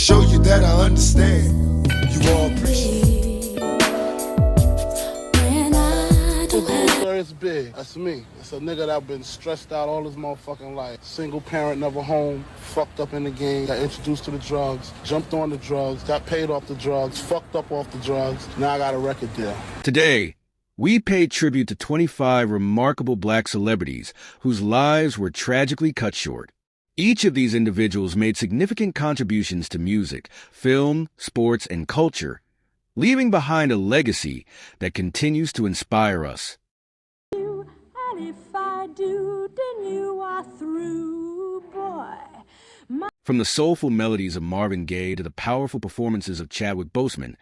show you that I understand. You all appreciate it. Notorious B.I.G, that's me. It's a nigga that been stressed out all his motherfucking life. Single parent, never home, fucked up in the game, got introduced to the drugs, jumped on the drugs, got paid off the drugs, fucked up off the drugs. Now I got a record deal. Today, we pay tribute to 25 remarkable black celebrities whose lives were tragically cut short. Each of these individuals made significant contributions to music, film, sports, and culture, leaving behind a legacy that continues to inspire us. And if I do, then you are through, boy. From the soulful melodies of Marvin Gaye to the powerful performances of Chadwick Boseman,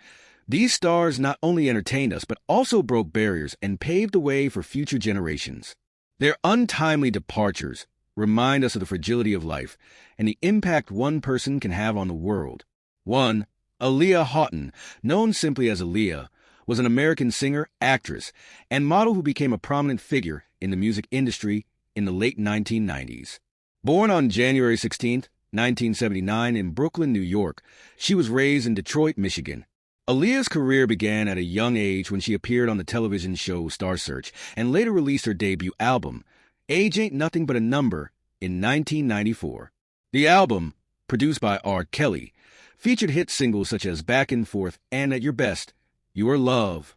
these stars not only entertained us but also broke barriers and paved the way for future generations. Their untimely departures remind us of the fragility of life and the impact one person can have on the world. One, Aaliyah Houghton, known simply as Aaliyah, was an American singer, actress, and model who became a prominent figure in the music industry in the late 1990s. Born on January 16, 1979 in Brooklyn, New York, she was raised in Detroit, Michigan. Aaliyah's career began at a young age when she appeared on the television show Star Search and later released her debut album, Age Ain't Nothing But a Number, in 1994. The album, produced by R. Kelly, featured hit singles such as Back and Forth and At Your Best, Your Love.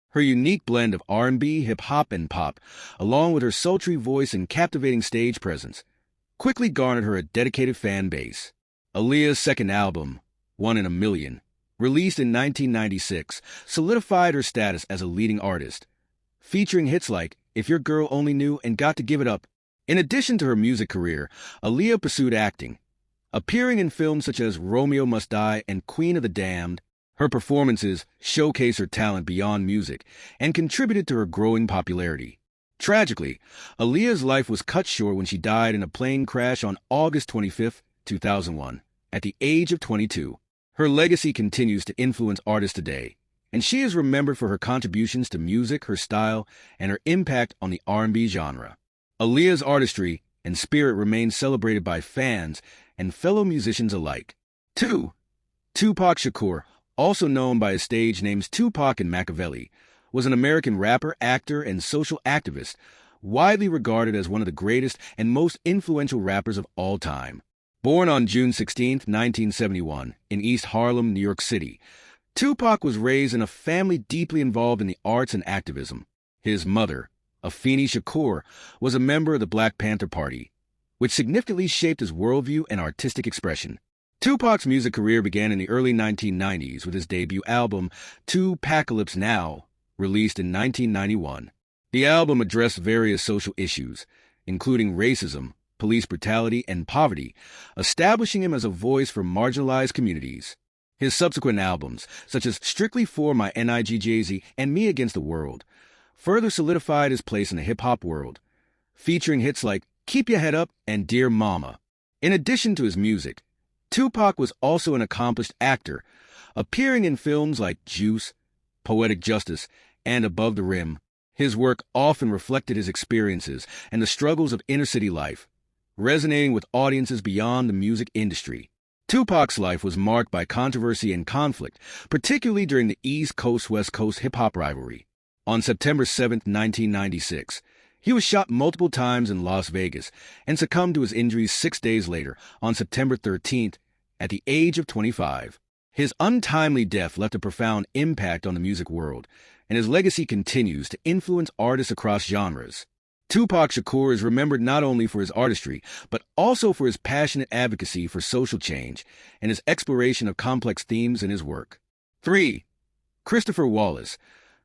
Her unique blend of R&B, hip-hop, and pop, along with her sultry voice and captivating stage presence, quickly garnered her a dedicated fan base. Aaliyah's second album, One in a Million, released in 1996, solidified her status as a leading artist, featuring hits like If Your Girl Only Knew and Got to Give It Up. In addition to her music career, Aaliyah pursued acting, appearing in films such as Romeo Must Die and Queen of the Damned. Her performances showcased her talent beyond music and contributed to her growing popularity. Tragically, Aaliyah's life was cut short when she died in a plane crash on August 25, 2001, at the age of 22. Her legacy continues to influence artists today, and she is remembered for her contributions to music, her style, and her impact on the R&B genre. Aaliyah's artistry and spirit remain celebrated by fans and fellow musicians alike. 2. Tupac Shakur, also known by his stage names Tupac and Machiavelli, was an American rapper, actor, and social activist, widely regarded as one of the greatest and most influential rappers of all time. Born on June 16, 1971, in East Harlem, New York City, Tupac was raised in a family deeply involved in the arts and activism. His mother, Afeni Shakur, was a member of the Black Panther Party, which significantly shaped his worldview and artistic expression. Tupac's music career began in the early 1990s with his debut album, Tupacalypse Now, released in 1991. The album addressed various social issues, including racism, police brutality, and poverty, establishing him as a voice for marginalized communities. His subsequent albums, such as Strictly for My Niggas and Me Against the World, further solidified his place in the hip-hop world, featuring hits like Keep Your Head Up and Dear Mama. In addition to his music, Tupac was also an accomplished actor, appearing in films like Juice, Poetic Justice, and Above the Rim. His work often reflected his experiences and the struggles of inner-city life, resonating with audiences beyond the music industry. Tupac's life was marked by controversy and conflict, particularly during the East Coast-West Coast hip-hop rivalry. On September 7, 1996, he was shot multiple times in Las Vegas and succumbed to his injuries 6 days later, on September 13th, at the age of 25. His untimely death left a profound impact on the music world, and his legacy continues to influence artists across genres. Tupac Shakur is remembered not only for his artistry, but also for his passionate advocacy for social change and his exploration of complex themes in his work. 3. Christopher Wallace,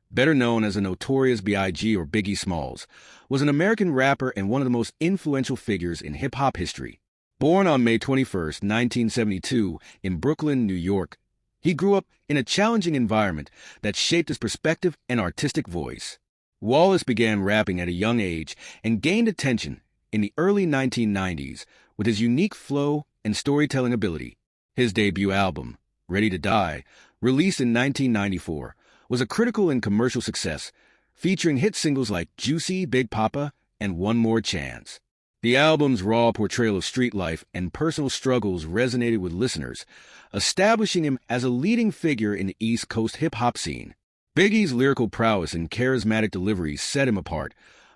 better known as the Notorious B.I.G. or Biggie Smalls, was an American rapper and one of the most influential figures in hip-hop history. Born on May 21, 1972, in Brooklyn, New York, he grew up in a challenging environment that shaped his perspective and artistic voice. Wallace began rapping at a young age and gained attention in the early 1990s with his unique flow and storytelling ability. His debut album, Ready to Die, released in 1994, was a critical and commercial success, featuring hit singles like Juicy, Big Papa, and One More Chance. The album's raw portrayal of street life and personal struggles resonated with listeners, establishing him as a leading figure in the East Coast hip-hop scene. Biggie's lyrical prowess and charismatic delivery set him apart,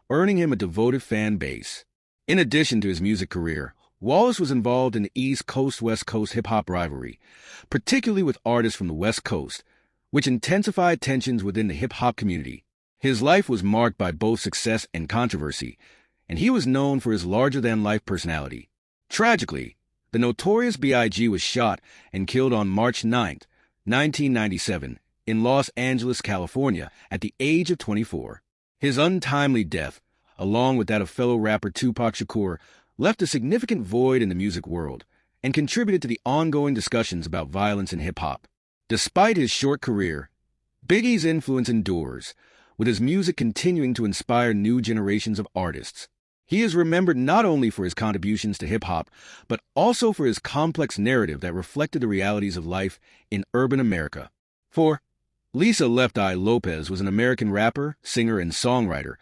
earning him a devoted fan base. In addition to his music career, Wallace was involved in the East Coast-West Coast hip-hop rivalry, particularly with artists from the West Coast, which intensified tensions within the hip-hop community. His life was marked by both success and controversy, and he was known for his larger-than-life personality. Tragically, the Notorious B.I.G. was shot and killed on March 9, 1997, in Los Angeles, California, at the age of 24. His untimely death, along with that of fellow rapper Tupac Shakur, left a significant void in the music world and contributed to the ongoing discussions about violence in hip-hop. Despite his short career, Biggie's influence endures, with his music continuing to inspire new generations of artists. He is remembered not only for his contributions to hip-hop, but also for his complex narrative that reflected the realities of life in urban America. 4. Lisa Left Eye Lopes was an American rapper, singer, and songwriter,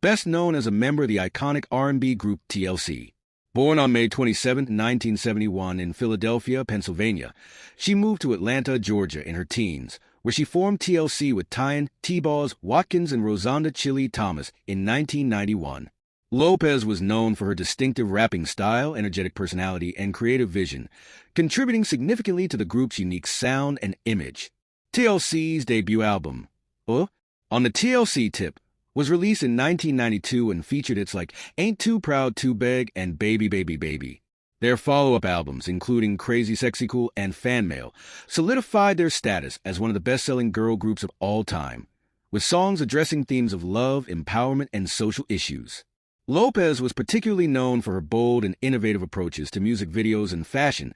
best known as a member of the iconic R&B group TLC. Born on May 27, 1971 in Philadelphia, Pennsylvania, she moved to Atlanta, Georgia in her teens, where she formed TLC with Tyan, T-Boz, Watkins, and Rosanda Chili Thomas in 1991. Lopes was known for her distinctive rapping style, energetic personality, and creative vision, contributing significantly to the group's unique sound and image. TLC's debut album, On the TLC Tip, was released in 1992 and featured hits like Ain't Too Proud to Beg and Baby Baby Baby. Their follow-up albums, including Crazy Sexy Cool and Fan Mail, solidified their status as one of the best-selling girl groups of all time, with songs addressing themes of love, empowerment, and social issues. Lopes was particularly known for her bold and innovative approaches to music videos and fashion,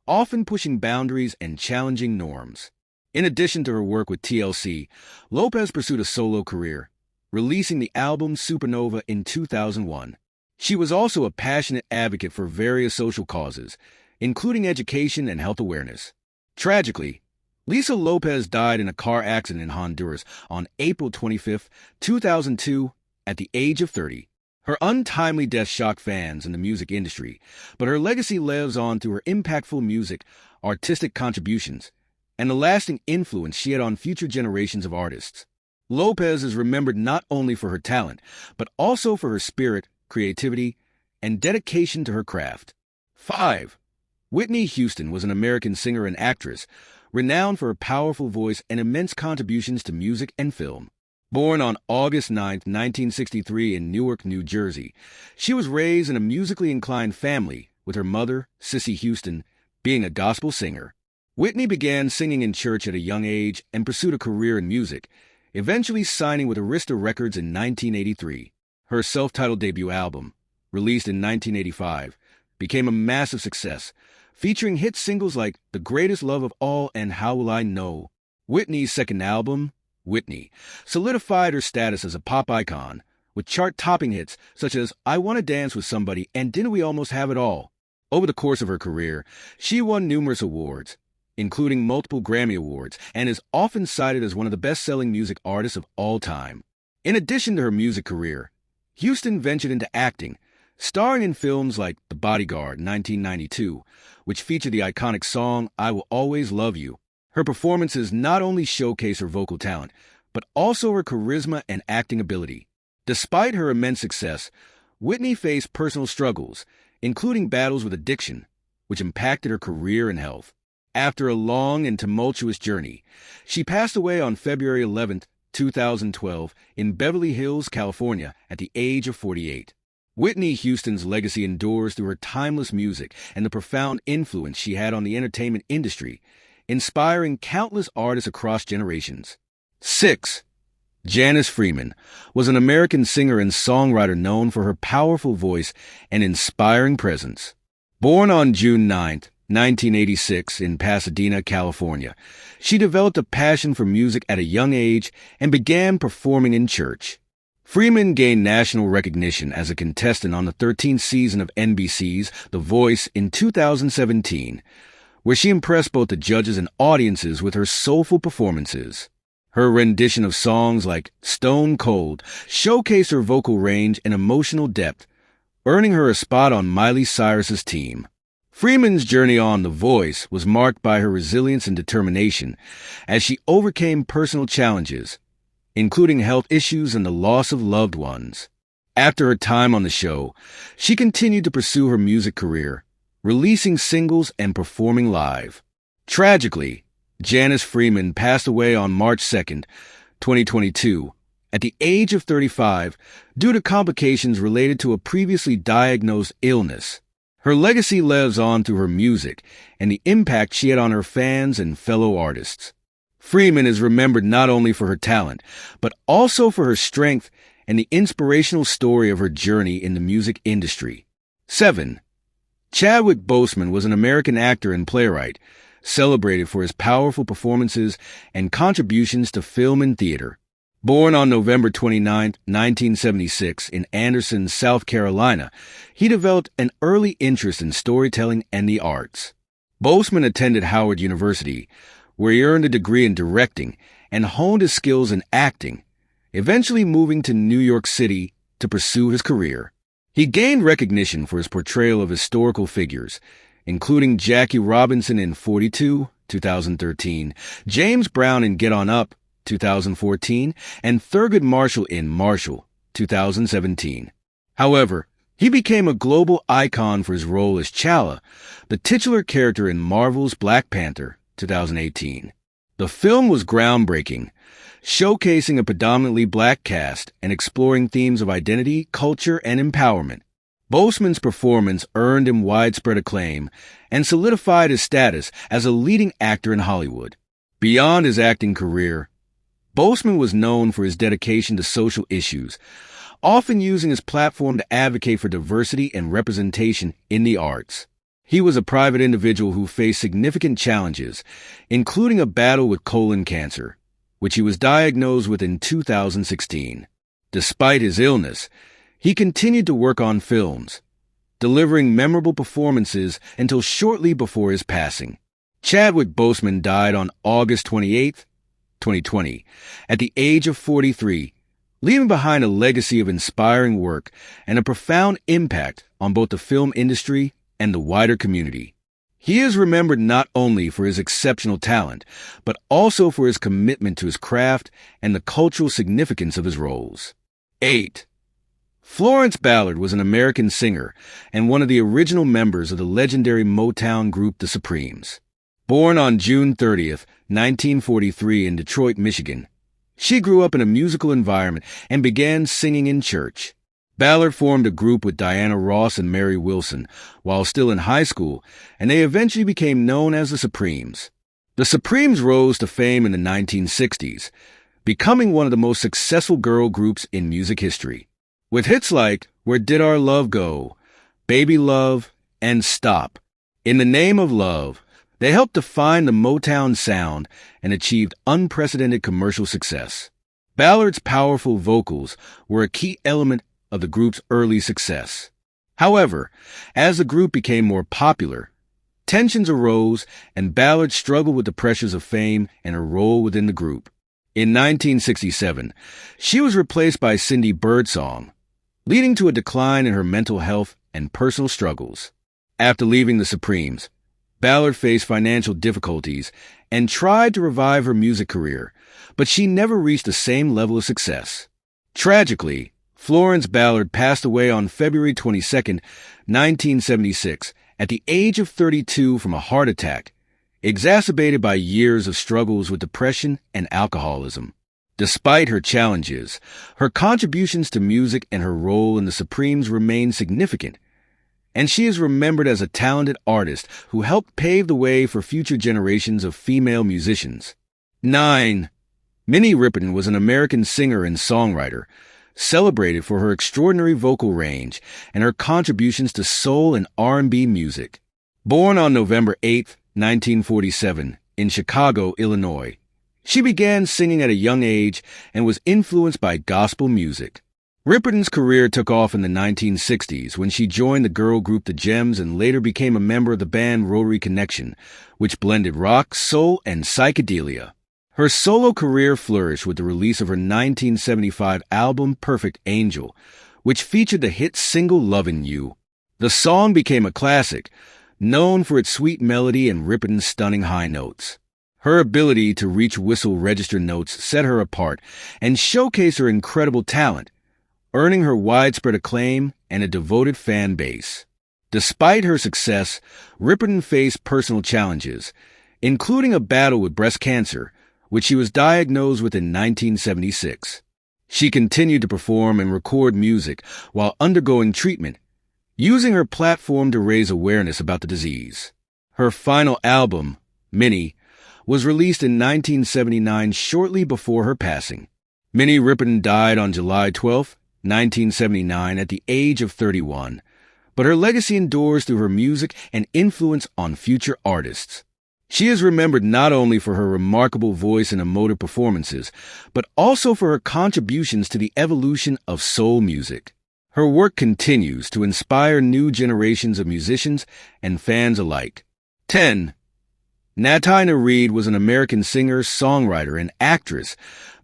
often pushing boundaries and challenging norms. In addition to her work with TLC, Lopes pursued a solo career, releasing the album Supernova in 2001. She was also a passionate advocate for various social causes, including education and health awareness. Tragically, Lisa Lopes died in a car accident in Honduras on April 25, 2002, at the age of 30. Her untimely death shocked fans in the music industry, but her legacy lives on through her impactful music, artistic contributions, and the lasting influence she had on future generations of artists. Lopes is remembered not only for her talent, but also for her spirit, creativity, and dedication to her craft. 5. Whitney Houston was an American singer and actress, renowned for her powerful voice and immense contributions to music and film. Born on August 9, 1963 in Newark, New Jersey, she was raised in a musically inclined family, with her mother, Cissy Houston, being a gospel singer. Whitney began singing in church at a young age and pursued a career in music, eventually signing with Arista Records in 1983. Her self-titled debut album, released in 1985, became a massive success, featuring hit singles like The Greatest Love of All and How Will I Know. Whitney's second album, Whitney, solidified her status as a pop icon, with chart-topping hits such as I Wanna Dance with Somebody and Didn't We Almost Have It All. Over the course of her career, she won numerous awards, including multiple Grammy Awards, and is often cited as one of the best-selling music artists of all time. In addition to her music career, Houston ventured into acting, starring in films like The Bodyguard, 1992, which featured the iconic song I Will Always Love You. Her performances not only showcase her vocal talent, but also her charisma and acting ability. Despite her immense success, Whitney faced personal struggles, including battles with addiction, which impacted her career and health. After a long and tumultuous journey, she passed away on February 11, 2012, in Beverly Hills, California, at the age of 48. Whitney Houston's legacy endures through her timeless music and the profound influence she had on the entertainment industry, inspiring countless artists across generations. 6. Janice Freeman was an American singer and songwriter known for her powerful voice and inspiring presence. Born on June 9, 1986, in Pasadena, California, she developed a passion for music at a young age and began performing in church. Freeman gained national recognition as a contestant on the 13th season of NBC's The Voice in 2017, where she impressed both the judges and audiences with her soulful performances. Her rendition of songs like Stone Cold showcased her vocal range and emotional depth, earning her a spot on Miley Cyrus's team. Freeman's journey on The Voice was marked by her resilience and determination as she overcame personal challenges, including health issues and the loss of loved ones. After her time on the show, she continued to pursue her music career, releasing singles and performing live. Tragically, Janice Freeman passed away on March 2, 2022, at the age of 35 due to complications related to a previously diagnosed illness. Her legacy lives on through her music and the impact she had on her fans and fellow artists. Freeman is remembered not only for her talent, but also for her strength and the inspirational story of her journey in the music industry. 7. Chadwick Boseman was an American actor and playwright, celebrated for his powerful performances and contributions to film and theater. Born on November 29, 1976, in Anderson, South Carolina, he developed an early interest in storytelling and the arts. Boseman attended Howard University, where he earned a degree in directing and honed his skills in acting, eventually moving to New York City to pursue his career. He gained recognition for his portrayal of historical figures, including Jackie Robinson in 42, 2013, James Brown in Get On Up, 2014, and Thurgood Marshall in Marshall, 2017. However, he became a global icon for his role as T'Challa, the titular character in Marvel's Black Panther, 2018. The film was groundbreaking, showcasing a predominantly black cast and exploring themes of identity, culture, and empowerment. Boseman's performance earned him widespread acclaim and solidified his status as a leading actor in Hollywood. Beyond his acting career, Boseman was known for his dedication to social issues, often using his platform to advocate for diversity and representation in the arts. He was a private individual who faced significant challenges, including a battle with colon cancer, which he was diagnosed with in 2016. Despite his illness, he continued to work on films, delivering memorable performances until shortly before his passing. Chadwick Boseman died on August 28, 2020, at the age of 43, leaving behind a legacy of inspiring work and a profound impact on both the film industry and the wider community. He is remembered not only for his exceptional talent, but also for his commitment to his craft and the cultural significance of his roles. 8. Florence Ballard was an American singer and one of the original members of the legendary Motown group The Supremes. Born on June 30, 1943 in Detroit, Michigan, she grew up in a musical environment and began singing in church. Ballard formed a group with Diana Ross and Mary Wilson while still in high school, and they eventually became known as The Supremes. The Supremes rose to fame in the 1960s, becoming one of the most successful girl groups in music history. With hits like Where Did Our Love Go?, Baby Love, and Stop. In the Name of Love, they helped define the Motown sound and achieved unprecedented commercial success. Ballard's powerful vocals were a key element of the group's early success. However, as the group became more popular, tensions arose and Ballard struggled with the pressures of fame and her role within the group. In 1967, she was replaced by Cindy Birdsong, leading to a decline in her mental health and personal struggles. After leaving the Supremes, Ballard faced financial difficulties and tried to revive her music career, but she never reached the same level of success. Tragically, Florence Ballard passed away on February 22, 1976, at the age of 32 from a heart attack, exacerbated by years of struggles with depression and alcoholism. Despite her challenges, her contributions to music and her role in the Supremes remain significant, and she is remembered as a talented artist who helped pave the way for future generations of female musicians. 9. Minnie Riperton was an American singer and songwriter, celebrated for her extraordinary vocal range and her contributions to soul and R&B music. Born on November 8, 1947, in Chicago, Illinois, she began singing at a young age and was influenced by gospel music. Riperton's career took off in the 1960s when she joined the girl group The Gems and later became a member of the band Rotary Connection, which blended rock, soul, and psychedelia. Her solo career flourished with the release of her 1975 album Perfect Angel, which featured the hit single Lovin' You. The song became a classic, known for its sweet melody and Riperton's stunning high notes. Her ability to reach whistle register notes set her apart and showcased her incredible talent, earning her widespread acclaim and a devoted fan base. Despite her success, Riperton faced personal challenges, including a battle with breast cancer, which she was diagnosed with in 1976. She continued to perform and record music while undergoing treatment, using her platform to raise awareness about the disease. Her final album, Minnie, was released in 1979 shortly before her passing. Minnie Riperton died on July 12, 1979 at the age of 31, but her legacy endures through her music and influence on future artists. She is remembered not only for her remarkable voice and emotive performances, but also for her contributions to the evolution of soul music. Her work continues to inspire new generations of musicians and fans alike. 10. Natina Reed was an American singer, songwriter, and actress,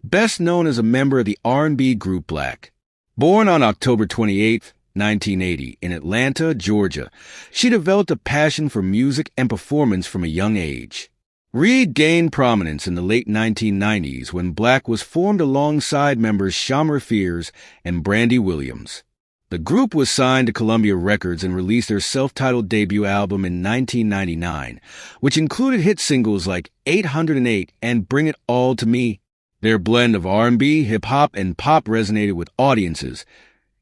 best known as a member of the R&B group Black. Born on October 28, 1980, in Atlanta, Georgia, she developed a passion for music and performance from a young age. Reed gained prominence in the late 1990s when Black was formed alongside members Shamar Fears and Brandy Williams. The group was signed to Columbia Records and released their self-titled debut album in 1999, which included hit singles like 808 and Bring It All to Me. Their blend of R&B, hip-hop, and pop resonated with audiences,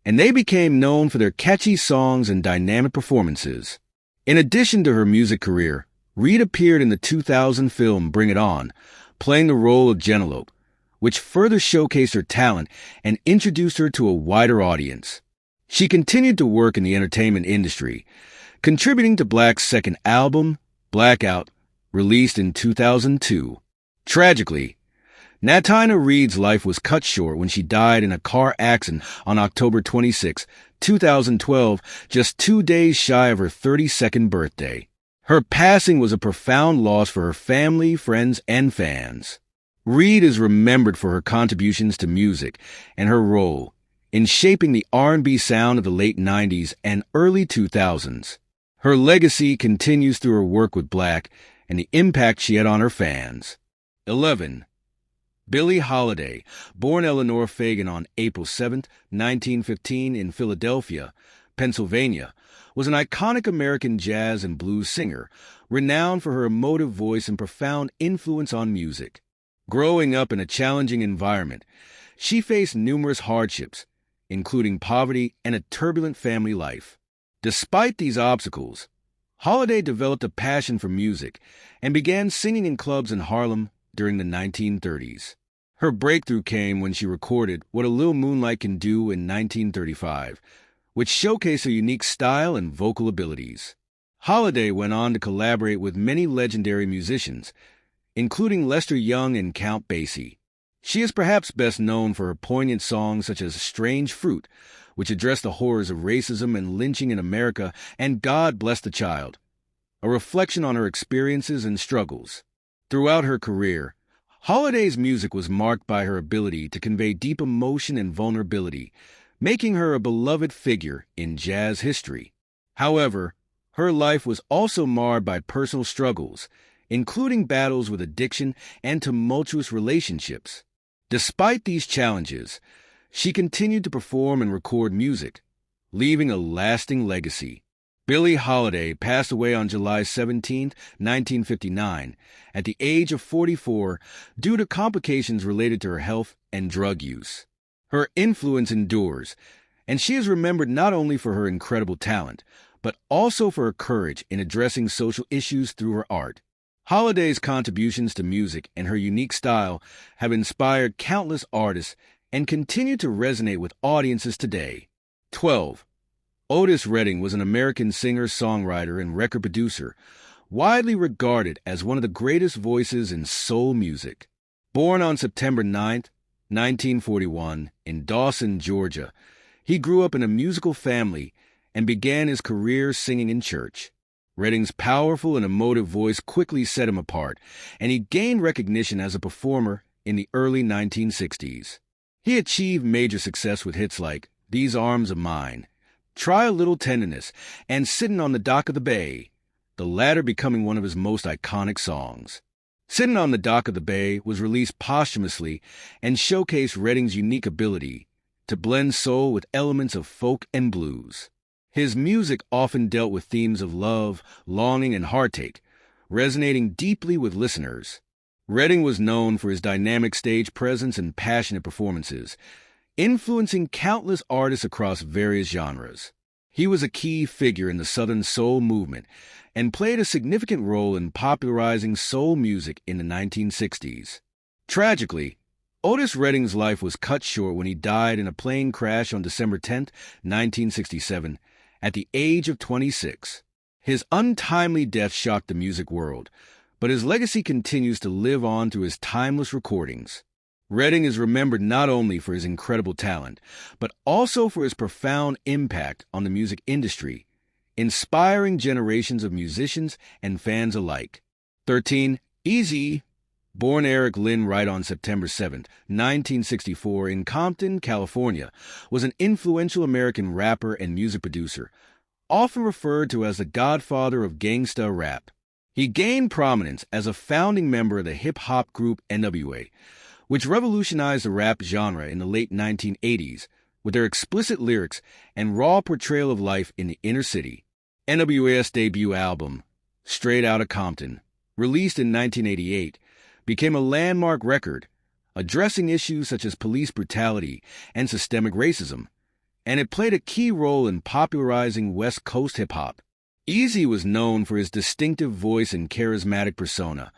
and they became known for their catchy songs and dynamic performances. In addition to her music career, Reed appeared in the 2000 film Bring It On, playing the role of Jenelope, which further showcased her talent and introduced her to a wider audience. She continued to work in the entertainment industry, contributing to Black's second album, Blackout, released in 2002. Tragically, Natina Reed's life was cut short when she died in a car accident on October 26, 2012, just 2 days shy of her 32nd birthday. Her passing was a profound loss for her family, friends, and fans. Reed is remembered for her contributions to music and her role in shaping the R&B sound of the late 90s and early 2000s. Her legacy continues through her work with Black and the impact she had on her fans. 11. Billie Holiday, born Eleanor Fagan on April 7, 1915 in Philadelphia, Pennsylvania, was an iconic American jazz and blues singer, renowned for her emotive voice and profound influence on music. Growing up in a challenging environment, she faced numerous hardships, including poverty and a turbulent family life. Despite these obstacles, Holiday developed a passion for music and began singing in clubs in Harlem during the 1930s. Her breakthrough came when she recorded What a Little Moonlight Can Do in 1935, which showcased her unique style and vocal abilities. Holiday went on to collaborate with many legendary musicians, including Lester Young and Count Basie. She is perhaps best known for her poignant songs such as Strange Fruit, which addressed the horrors of racism and lynching in America, and God Bless the Child, a reflection on her experiences and struggles. Throughout her career, Holiday's music was marked by her ability to convey deep emotion and vulnerability, making her a beloved figure in jazz history. However, her life was also marred by personal struggles, including battles with addiction and tumultuous relationships. Despite these challenges, she continued to perform and record music, leaving a lasting legacy. Billie Holiday passed away on July 17, 1959, at the age of 44 due to complications related to her health and drug use. Her influence endures, and she is remembered not only for her incredible talent, but also for her courage in addressing social issues through her art. Holiday's contributions to music and her unique style have inspired countless artists and continue to resonate with audiences today. 12. Otis Redding was an American singer, songwriter, and record producer, widely regarded as one of the greatest voices in soul music. Born on September 9, 1941, in Dawson, Georgia, he grew up in a musical family and began his career singing in church. Redding's powerful and emotive voice quickly set him apart, and he gained recognition as a performer in the early 1960s. He achieved major success with hits like These Arms of Mine, Try a Little Tenderness, and Sitting on the Dock of the Bay, the latter becoming one of his most iconic songs. Sitting on the Dock of the Bay was released posthumously and showcased Redding's unique ability to blend soul with elements of folk and blues. His music often dealt with themes of love, longing, and heartache, resonating deeply with listeners. Redding was known for his dynamic stage presence and passionate performances, influencing countless artists across various genres. He was a key figure in the Southern soul movement and played a significant role in popularizing soul music in the 1960s. Tragically, Otis Redding's life was cut short when he died in a plane crash on December 10, 1967, at the age of 26. His untimely death shocked the music world, but his legacy continues to live on through his timeless recordings. Redding is remembered not only for his incredible talent, but also for his profound impact on the music industry, inspiring generations of musicians and fans alike. 13. Eazy-E, born Eric Lynn Wright on September 7, 1964 in Compton, California, was an influential American rapper and music producer, often referred to as the godfather of gangsta rap. He gained prominence as a founding member of the hip-hop group NWA, which revolutionized the rap genre in the late 1980s with their explicit lyrics and raw portrayal of life in the inner city. NWA's debut album, Straight Outta Compton, released in 1988, became a landmark record, addressing issues such as police brutality and systemic racism, and it played a key role in popularizing West Coast hip-hop. Eazy was known for his distinctive voice and charismatic persona,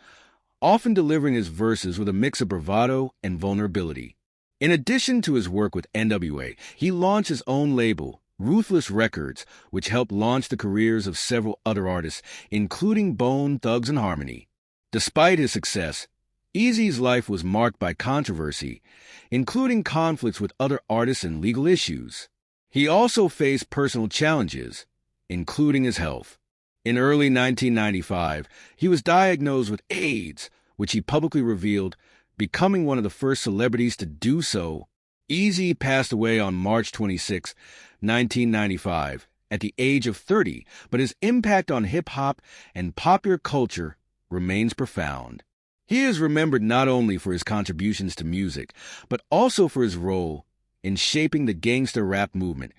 often delivering his verses with a mix of bravado and vulnerability. In addition to his work with NWA, he launched his own label, Ruthless Records, which helped launch the careers of several other artists, including Bone Thugs and Harmony. Despite his success, Eazy's life was marked by controversy, including conflicts with other artists and legal issues. He also faced personal challenges, including his health. In early 1995, he was diagnosed with AIDS, which he publicly revealed, becoming one of the first celebrities to do so. Eazy passed away on March 26, 1995, at the age of 30, but his impact on hip-hop and popular culture remains profound. He is remembered not only for his contributions to music, but also for his role in shaping the gangster rap movement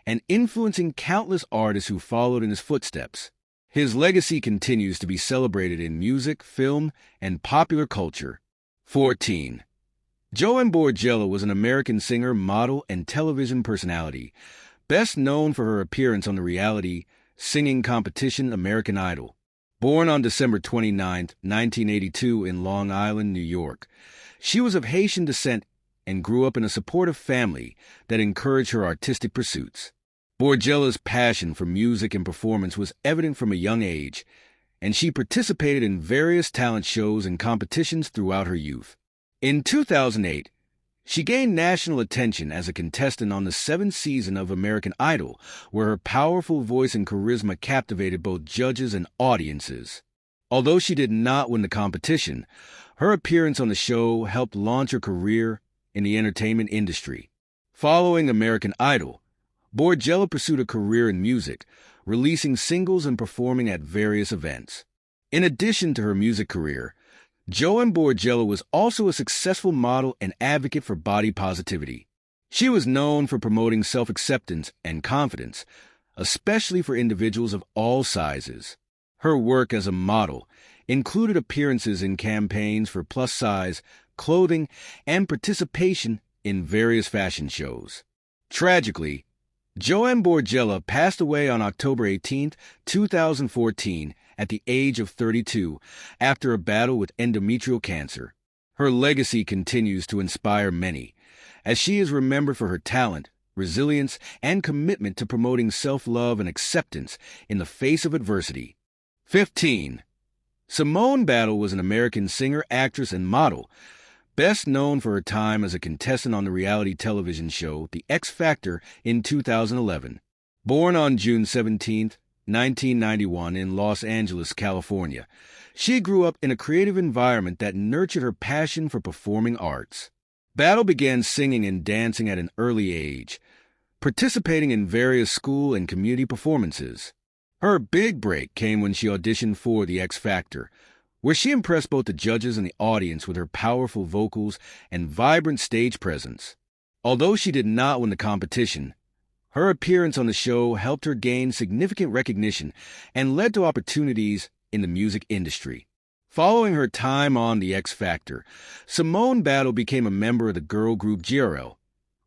and influencing countless artists who followed in his footsteps. His legacy continues to be celebrated in music, film, and popular culture. 14. Joeann Borello was an American singer, model, and television personality, best known for her appearance on the reality singing competition American Idol. Born on December 29, 1982 in Long Island, New York, she was of Haitian descent and grew up in a supportive family that encouraged her artistic pursuits. Borello's passion for music and performance was evident from a young age, and she participated in various talent shows and competitions throughout her youth. In 2008, she gained national attention as a contestant on the 7th season of American Idol, where her powerful voice and charisma captivated both judges and audiences. Although she did not win the competition, her appearance on the show helped launch her career in the entertainment industry. Following American Idol, Borello pursued a career in music, releasing singles and performing at various events. In addition to her music career, Joeann Borello was also a successful model and advocate for body positivity. She was known for promoting self-acceptance and confidence, especially for individuals of all sizes. Her work as a model included appearances in campaigns for plus-size clothing and participation in various fashion shows. Tragically, Joeann Borello passed away on October 18, 2014, at the age of 32 after a battle with endometrial cancer. Her legacy continues to inspire many, as she is remembered for her talent, resilience, and commitment to promoting self-love and acceptance in the face of adversity. 15. Simone Battle was an American singer, actress, and model, best known for her time as a contestant on the reality television show The X Factor in 2011. Born on June 17, 1991 in Los Angeles, California, she grew up in a creative environment that nurtured her passion for performing arts. Battle began singing and dancing at an early age, participating in various school and community performances. Her big break came when she auditioned for The X Factor, where she impressed both the judges and the audience with her powerful vocals and vibrant stage presence. Although she did not win the competition, her appearance on the show helped her gain significant recognition and led to opportunities in the music industry. Following her time on The X Factor, Simone Battle became a member of the girl group GRL,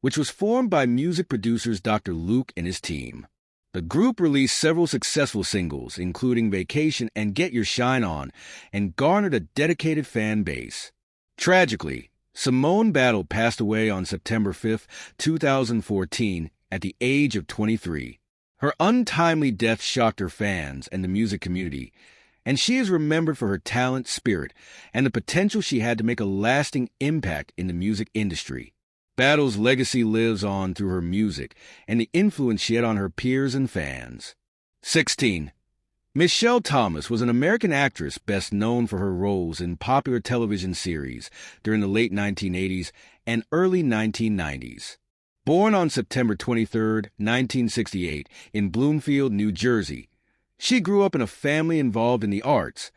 which was formed by music producers Dr. Luke and his team. The group released several successful singles, including Vacation and Get Your Shine On, and garnered a dedicated fan base. Tragically, Simone Battle passed away on September 5, 2014, at the age of 23. Her untimely death shocked her fans and the music community, and she is remembered for her talent, spirit, and the potential she had to make a lasting impact in the music industry. Battle's legacy lives on through her music and the influence she had on her peers and fans. 16. Michelle Thomas was an American actress best known for her roles in popular television series during the late 1980s and early 1990s. Born on September 23, 1968, in Bloomfield, New Jersey, she grew up in a family involved in the arts.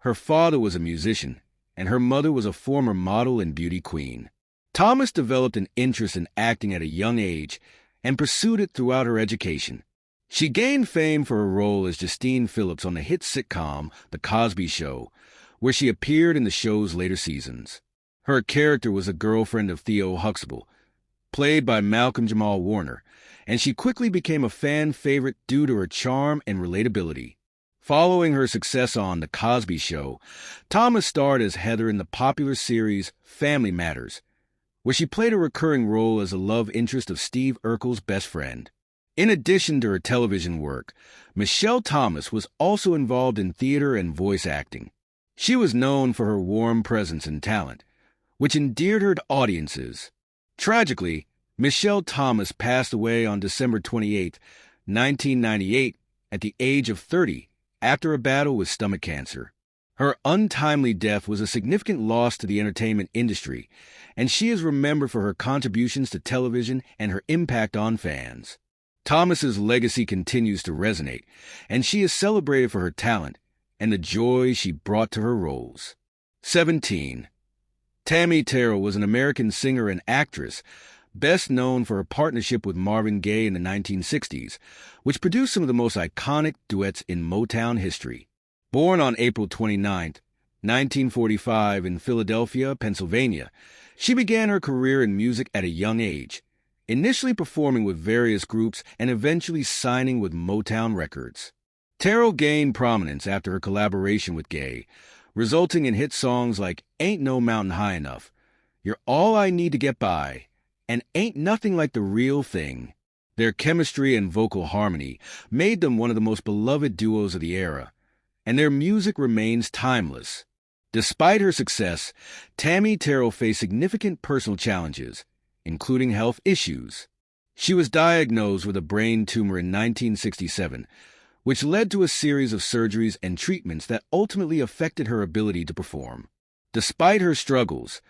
Her father was a musician, and her mother was a former model and beauty queen. Thomas developed an interest in acting at a young age and pursued it throughout her education. She gained fame for her role as Justine Phillips on the hit sitcom The Cosby Show, where she appeared in the show's later seasons. Her character was a girlfriend of Theo Huxtable, played by Malcolm Jamal Warner, and she quickly became a fan favorite due to her charm and relatability. Following her success on The Cosby Show, Thomas starred as Heather in the popular series Family Matters, where she played a recurring role as a love interest of Steve Urkel's best friend. In addition to her television work, Michelle Thomas was also involved in theater and voice acting. She was known for her warm presence and talent, which endeared her to audiences. Tragically, Michelle Thomas passed away on December 28, 1998, at the age of 30, after a battle with stomach cancer. Her untimely death was a significant loss to the entertainment industry, and she is remembered for her contributions to television and her impact on fans. Thomas's legacy continues to resonate, and she is celebrated for her talent and the joy she brought to her roles. 17. Tammi Terrell was an American singer and actress, best known for her partnership with Marvin Gaye in the 1960s, which produced some of the most iconic duets in Motown history. Born on April 29, 1945 in Philadelphia, Pennsylvania, she began her career in music at a young age, initially performing with various groups and eventually signing with Motown Records. Terrell gained prominence after her collaboration with Gaye, resulting in hit songs like Ain't No Mountain High Enough, You're All I Need to Get By, and Ain't Nothing Like the Real Thing. Their chemistry and vocal harmony made them one of the most beloved duos of the era, and their music remains timeless. Despite her success, Tammi Terrell faced significant personal challenges, including health issues. She was diagnosed with a brain tumor in 1967, which led to a series of surgeries and treatments that ultimately affected her ability to perform. Despite her struggles,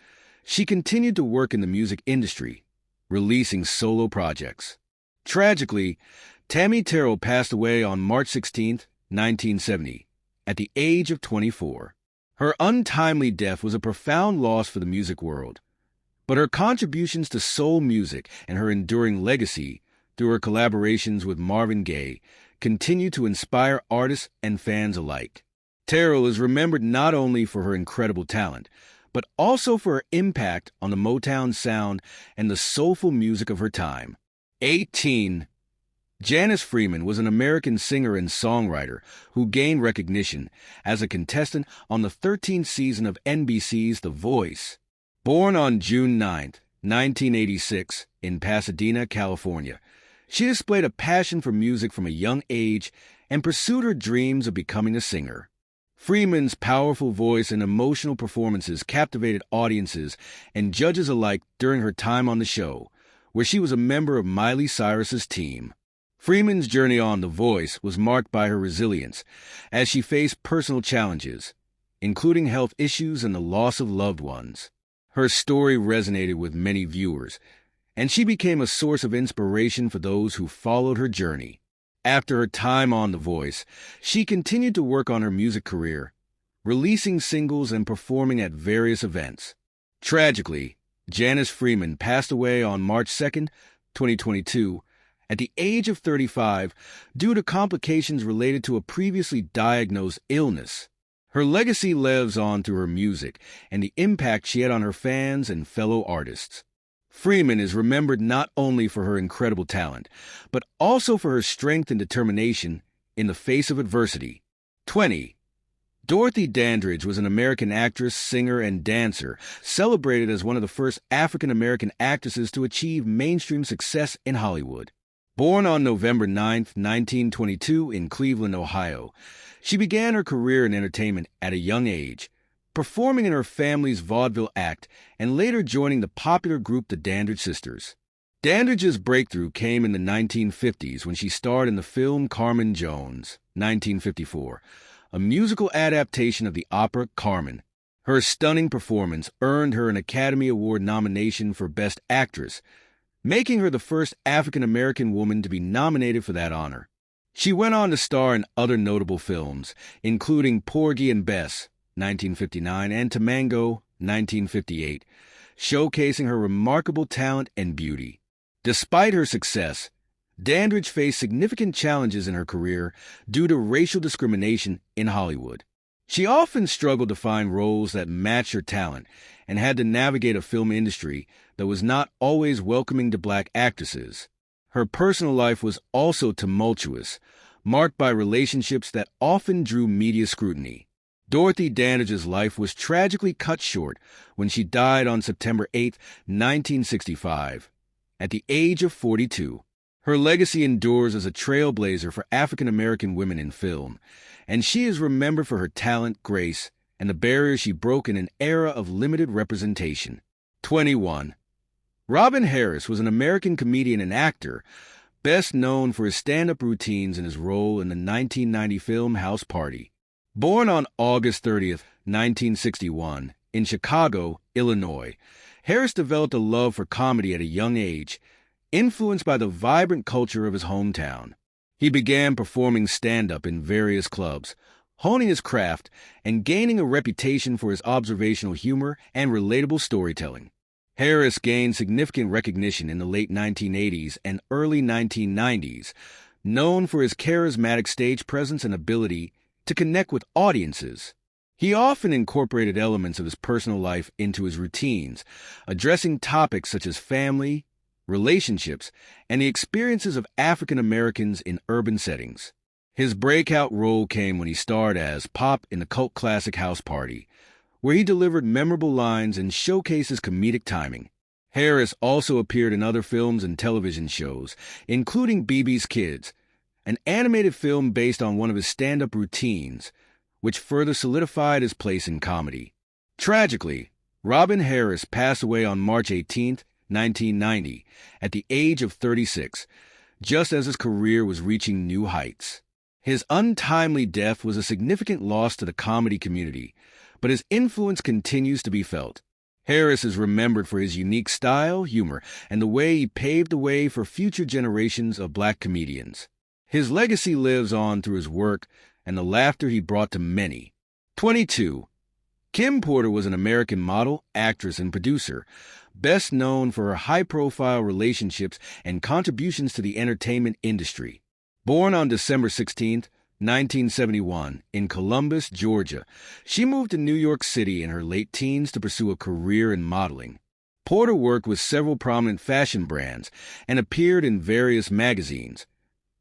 she continued to work in the music industry, releasing solo projects. Tragically, Tammi Terrell passed away on March 16, 1970, at the age of 24. Her untimely death was a profound loss for the music world, but her contributions to soul music and her enduring legacy through her collaborations with Marvin Gaye continue to inspire artists and fans alike. Terrell is remembered not only for her incredible talent, but also for her impact on the Motown sound and the soulful music of her time. 18. Janice Freeman was an American singer and songwriter who gained recognition as a contestant on the 13th season of NBC's The Voice. Born on June 9, 1986, in Pasadena, California, she displayed a passion for music from a young age and pursued her dreams of becoming a singer. Freeman's powerful voice and emotional performances captivated audiences and judges alike during her time on the show, where she was a member of Miley Cyrus's team. Freeman's journey on The Voice was marked by her resilience as she faced personal challenges, including health issues and the loss of loved ones. Her story resonated with many viewers, and she became a source of inspiration for those who followed her journey. After her time on The Voice, she continued to work on her music career, releasing singles and performing at various events. Tragically, Janice Freeman passed away on March 2, 2022, at the age of 35 due to complications related to a previously diagnosed illness. Her legacy lives on through her music and the impact she had on her fans and fellow artists. Freeman is remembered not only for her incredible talent, but also for her strength and determination in the face of adversity. 20. Dorothy Dandridge was an American actress, singer, and dancer, celebrated as one of the first African-American actresses to achieve mainstream success in Hollywood. Born on November 9, 1922, in Cleveland, Ohio, she began her career in entertainment at a young age, performing in her family's vaudeville act and later joining the popular group the Dandridge Sisters. Dandridge's breakthrough came in the 1950s when she starred in the film Carmen Jones, 1954, a musical adaptation of the opera Carmen. Her stunning performance earned her an Academy Award nomination for Best Actress, making her the first African-American woman to be nominated for that honor. She went on to star in other notable films, including Porgy and Bess, 1959, and Tamango, 1958, showcasing her remarkable talent and beauty. Despite her success, Dandridge faced significant challenges in her career due to racial discrimination in Hollywood. She often struggled to find roles that matched her talent and had to navigate a film industry that was not always welcoming to black actresses. Her personal life was also tumultuous, marked by relationships that often drew media scrutiny. Dorothy Dandridge's life was tragically cut short when she died on September 8, 1965, at the age of 42. Her legacy endures as a trailblazer for African-American women in film, and she is remembered for her talent, grace, and the barriers she broke in an era of limited representation. 21. Robin Harris was an American comedian and actor, best known for his stand-up routines and his role in the 1990 film House Party. Born on August 30, 1961, in Chicago, Illinois, Harris developed a love for comedy at a young age, influenced by the vibrant culture of his hometown. He began performing stand-up in various clubs, honing his craft and gaining a reputation for his observational humor and relatable storytelling. Harris gained significant recognition in the late 1980s and early 1990s, known for his charismatic stage presence and ability to connect with audiences. He often incorporated elements of his personal life into his routines, addressing topics such as family, relationships, and the experiences of African Americans in urban settings. His breakout role came when he starred as Pop in the cult classic House Party, where he delivered memorable lines and showcased his comedic timing. Harris also appeared in other films and television shows, including BB's Kids, an animated film based on one of his stand-up routines, which further solidified his place in comedy. Tragically, Robin Harris passed away on March 18, 1990, at the age of 36, just as his career was reaching new heights. His untimely death was a significant loss to the comedy community, but his influence continues to be felt. Harris is remembered for his unique style, humor, and the way he paved the way for future generations of black comedians. His legacy lives on through his work and the laughter he brought to many. 22. Kim Porter was an American model, actress, and producer, best known for her high-profile relationships and contributions to the entertainment industry. Born on December 16, 1971, in Columbus, Georgia, she moved to New York City in her late teens to pursue a career in modeling. Porter worked with several prominent fashion brands and appeared in various magazines,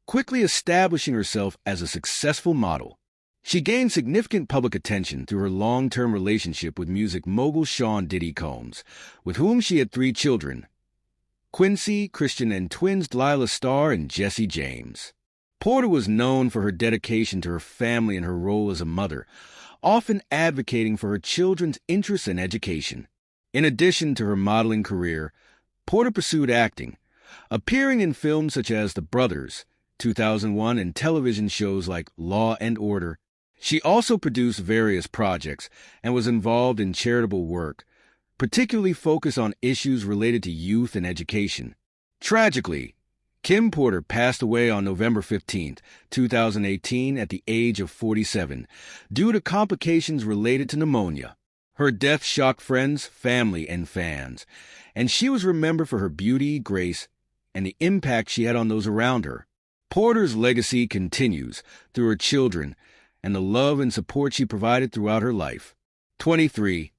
quickly establishing herself as a successful model. She gained significant public attention through her long-term relationship with music mogul Sean Diddy Combs, with whom she had 3 children, Quincy, Christian, and twins Delilah Starr and Jesse James. Porter was known for her dedication to her family and her role as a mother, often advocating for her children's interests and education. In addition to her modeling career, Porter pursued acting, appearing in films such as The Brothers, 2001, and television shows like Law and Order. She also produced various projects and was involved in charitable work, particularly focused on issues related to youth and education. Tragically, Kim Porter passed away on November 15, 2018, at the age of 47, due to complications related to pneumonia. Her death shocked friends, family, and fans, and she was remembered for her beauty, grace, and the impact she had on those around her. Porter's legacy continues through her children and the love and support she provided throughout her life. 23.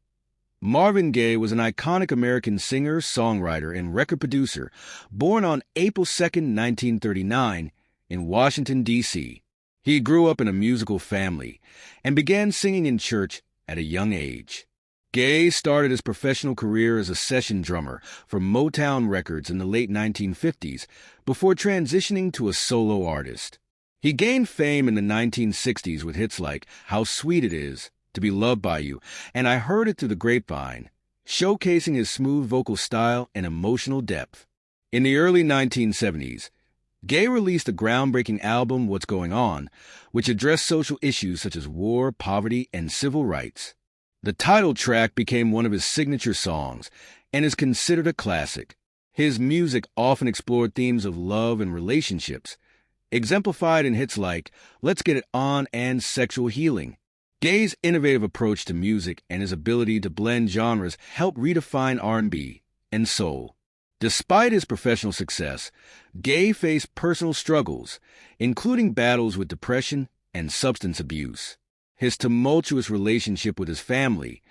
Marvin Gaye was an iconic American singer, songwriter, and record producer born on April 2, 1939, in Washington, D.C. He grew up in a musical family and began singing in church at a young age. Gaye started his professional career as a session drummer for Motown Records in the late 1950s before transitioning to a solo artist. He gained fame in the 1960s with hits like How Sweet It Is to Be Loved by You and I Heard It Through the Grapevine, showcasing his smooth vocal style and emotional depth. In the early 1970s, Gaye released a groundbreaking album, What's Going On, which addressed social issues such as war, poverty, and civil rights. The title track became one of his signature songs and is considered a classic. His music often explored themes of love and relationships, exemplified in hits like Let's Get It On and Sexual Healing. Gaye's innovative approach to music and his ability to blend genres helped redefine R&B and soul. Despite his professional success, Gaye faced personal struggles, including battles with depression and substance abuse. His tumultuous relationship with his family,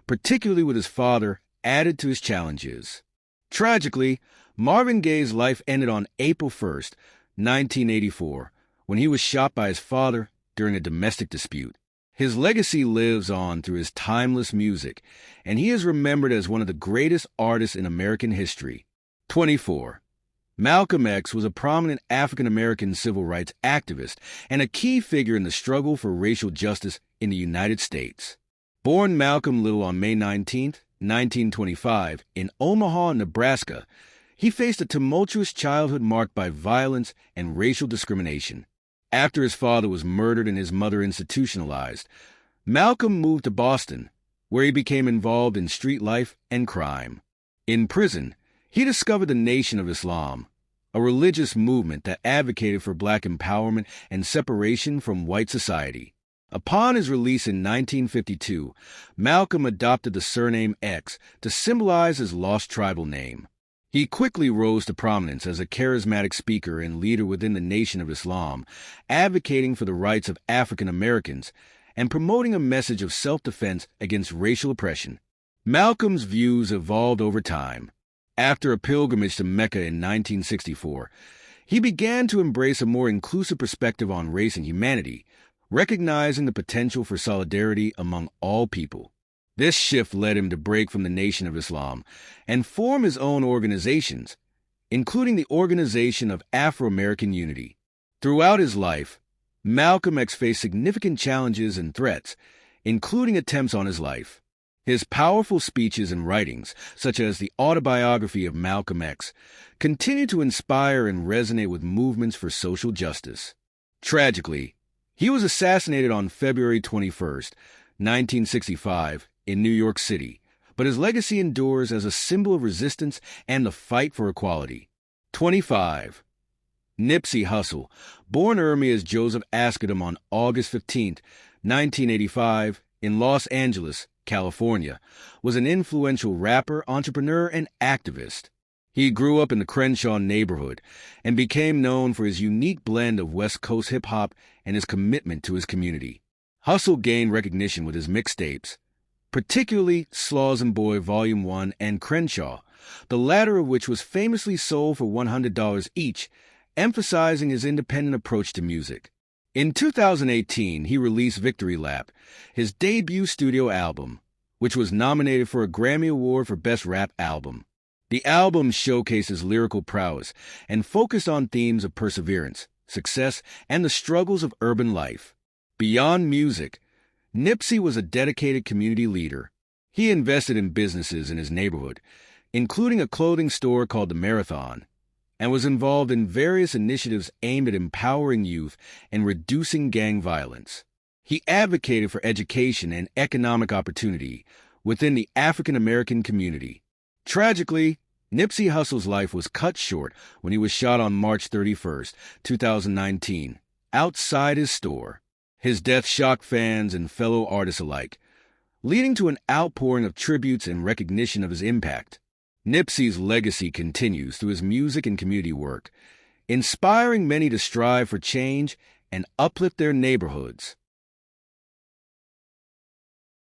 particularly with his father, added to his challenges. Tragically, Marvin Gaye's life ended on April 1, 1984, when he was shot by his father during a domestic dispute. His legacy lives on through his timeless music, and he is remembered as one of the greatest artists in American history. 24. Malcolm X was a prominent African-American civil rights activist and a key figure in the struggle for racial justice in the United States. Born Malcolm Little on May 19, 1925, in Omaha, Nebraska, he faced a tumultuous childhood marked by violence and racial discrimination. After his father was murdered and his mother institutionalized, Malcolm moved to Boston, where he became involved in street life and crime. In prison, he discovered the Nation of Islam, a religious movement that advocated for black empowerment and separation from white society. Upon his release in 1952, Malcolm adopted the surname X to symbolize his lost tribal name. He quickly rose to prominence as a charismatic speaker and leader within the Nation of Islam, advocating for the rights of African Americans and promoting a message of self-defense against racial oppression. Malcolm's views evolved over time. After a pilgrimage to Mecca in 1964, he began to embrace a more inclusive perspective on race and humanity, recognizing the potential for solidarity among all people. This shift led him to break from the Nation of Islam and form his own organizations, including the Organization of Afro-American Unity. Throughout his life, Malcolm X faced significant challenges and threats, including attempts on his life. His powerful speeches and writings, such as the autobiography of Malcolm X, continue to inspire and resonate with movements for social justice. Tragically, he was assassinated on February 21, 1965, in New York City, but his legacy endures as a symbol of resistance and the fight for equality. 25. Nipsey Hussle, born Ermias Joseph Askedom on August 15, 1985, in Los Angeles, California, was an influential rapper, entrepreneur, and activist. He grew up in the Crenshaw neighborhood and became known for his unique blend of West Coast hip-hop and his commitment to his community. Hussle gained recognition with his mixtapes, particularly Slaws and Boy Volume 1 and Crenshaw, the latter of which was famously sold for $100 each, emphasizing his independent approach to music. In 2018, he released Victory Lap, his debut studio album, which was nominated for a Grammy Award for Best Rap Album. The album showcases lyrical prowess and focused on themes of perseverance, success, and the struggles of urban life. Beyond music, Nipsey was a dedicated community leader. He invested in businesses in his neighborhood, including a clothing store called The Marathon, and was involved in various initiatives aimed at empowering youth and reducing gang violence. He advocated for education and economic opportunity, within the African American community. Tragically, Nipsey Hussle's life was cut short when he was shot on March 31st, 2019, outside his store. His death shocked fans and fellow artists alike, leading to an outpouring of tributes and recognition of his impact. Nipsey's legacy continues through his music and community work, inspiring many to strive for change and uplift their neighborhoods.